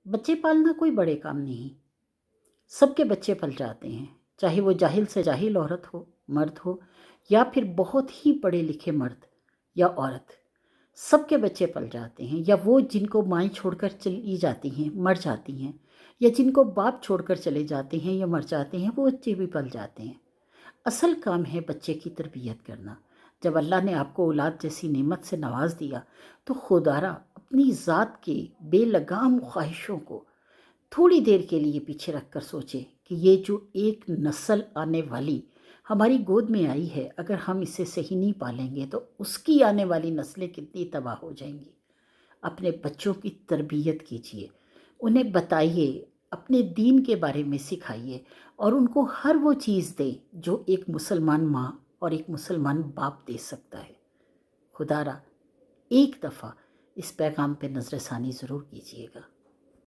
بچے پالنا کوئی بڑے کام نہیں، سب کے بچے پل جاتے ہیں، چاہے وہ جاہل سے جاہل عورت ہو، مرد ہو، یا پھر بہت ہی پڑھے لکھے مرد یا عورت، سب کے بچے پل جاتے ہیں، یا وہ جن کو مائیں چھوڑ کر چلی جاتی ہیں، مر جاتی ہیں، یا جن کو باپ چھوڑ کر چلے جاتے ہیں یا مر جاتے ہیں، وہ بچے بھی پل جاتے ہیں۔ اصل کام ہے بچے کی تربیت کرنا۔ جب اللہ نے آپ کو اولاد جیسی نعمت سے نواز دیا تو خدارا اپنی ذات کے بے لگام خواہشوں کو تھوڑی دیر کے لیے پیچھے رکھ کر سوچے کہ یہ جو ایک نسل آنے والی ہماری گود میں آئی ہے، اگر ہم اسے صحیح نہیں پالیں گے تو اس کی آنے والی نسلیں کتنی تباہ ہو جائیں گی۔ اپنے بچوں کی تربیت کیجیے، انہیں بتائیے، اپنے دین کے بارے میں سکھائیے، اور ان کو ہر وہ چیز دیں جو ایک مسلمان ماں اور ایک مسلمان باپ دے سکتا ہے۔ خدا را ایک دفعہ اس پیغام پہ نظر ثانی ضرور کیجیے گا۔